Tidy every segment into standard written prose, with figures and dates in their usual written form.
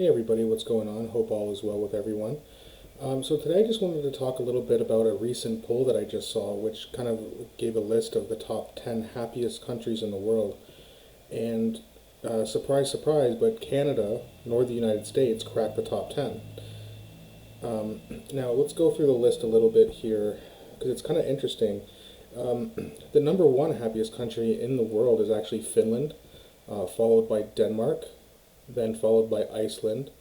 Hey everybody, what's going on? Hope all is well with everyone. So today I just wanted to talk a little bit about a recent poll that I just saw, which kind of gave a list of the top 10 happiest countries in the world. And surprise, surprise, but Canada, nor the United States, cracked the top 10. Um, Now let's go through the list a little bit here, because it's kind of interesting. Um, the number one happiest country in the world is actually Finland, followed by Denmark, then followed by Iceland.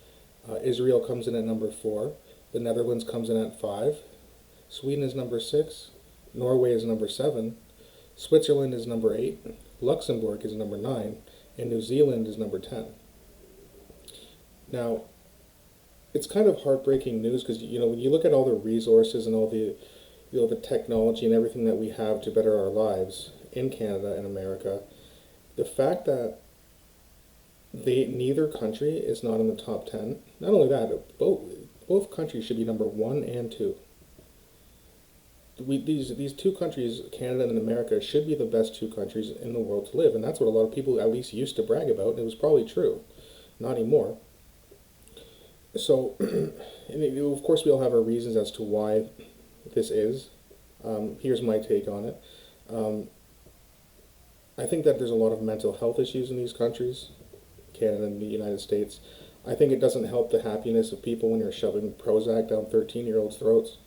Israel comes in at number four. The Netherlands comes in at five. Sweden is number six. Norway is number seven. Switzerland is number eight. Luxembourg is number nine. And New Zealand is number 10. Now, it's kind of heartbreaking news because, when you look at all the resources and all the technology and everything that we have to better our lives in Canada and America, the fact that neither country is not in the top 10. Not only that, both countries should be number one and two. These two countries, Canada and America, should be the best two countries in the world to live, and that's what a lot of people at least used to brag about, and it was probably true. Not anymore. So, of course, we all have our reasons as to why this is. Here's my take on it. I think that there's a lot of mental health issues in these countries, Canada and the United States. I think it doesn't help the happiness of people when you're shoving Prozac down 13-year-olds' throats.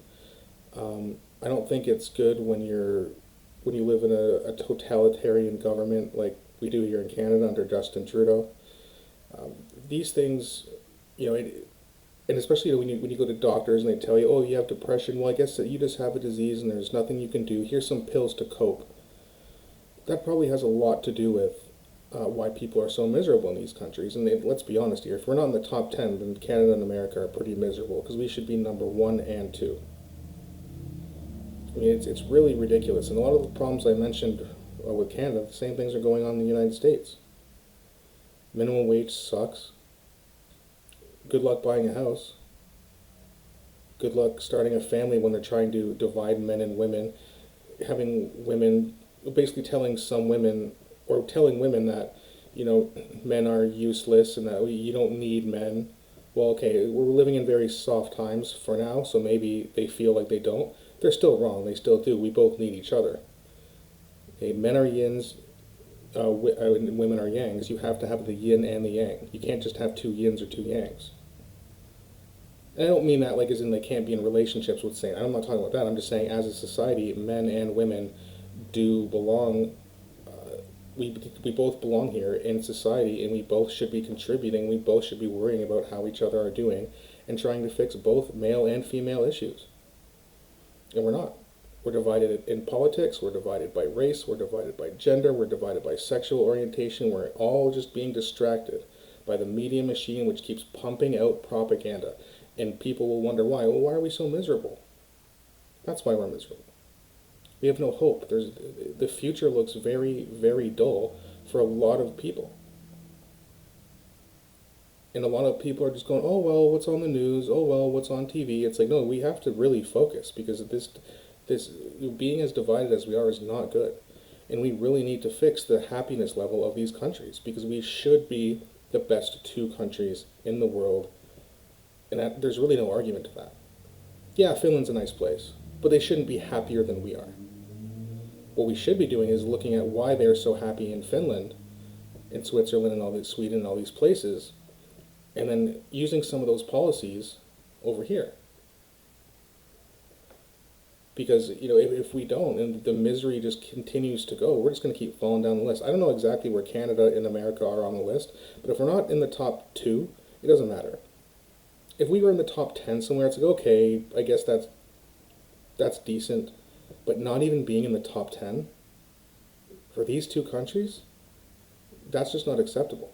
I don't think it's good when you live in a totalitarian government like we do here in Canada under Justin Trudeau. These things, and especially when you go to doctors and they tell you, oh, you have depression. Well, I guess that you just have a disease and there's nothing you can do. Here's some pills to cope. That probably has a lot to do with why people are so miserable in these countries. And let's be honest here, if we're not in the top 10, then Canada and America are pretty miserable because we should be number one and two. I mean, it's really ridiculous. And a lot of the problems I mentioned with Canada, the same things are going on in the United States. Minimum wage sucks. Good luck buying a house. Good luck starting a family when they're trying to divide men and women. Having women, basically telling some women, or telling women that, men are useless and that you don't need men. Well, okay, we're living in very soft times for now, so maybe they feel like they don't. They're still wrong. They still do. We both need each other. Okay, men are yins, and women are yangs. You have to have the yin and the yang. You can't just have two yins or two yangs. And I don't mean that like as in they can't be in relationships with saying. I'm not talking about that. I'm just saying as a society, men and women do belong. We both belong here in society, and we both should be contributing. We both should be worrying about how each other are doing and trying to fix both male and female issues. And we're not. We're divided in politics, we're divided by race, we're divided by gender, we're divided by sexual orientation. We're all just being distracted by the media machine which keeps pumping out propaganda. And people will wonder why. Well, why are we so miserable? That's why we're miserable. We have no hope. The future looks very, very dull for a lot of people. And a lot of people are just going, oh, well, what's on the news? Oh, well, what's on TV? It's like, no, we have to really focus because this being as divided as we are is not good. And we really need to fix the happiness level of these countries because we should be the best two countries in the world. And there's really no argument to that. Yeah, Finland's a nice place, but they shouldn't be happier than we are. What we should be doing is looking at why they're so happy in Finland, in Switzerland, and all these Sweden, and all these places, and then using some of those policies over here. Because, if we don't, and the misery just continues to go, we're just going to keep falling down the list. I don't know exactly where Canada and America are on the list, but if we're not in the top two, it doesn't matter. If we were in the top 10 somewhere, it's like, okay, I guess that's decent. But not even being in the top 10 for these two countries, that's just not acceptable.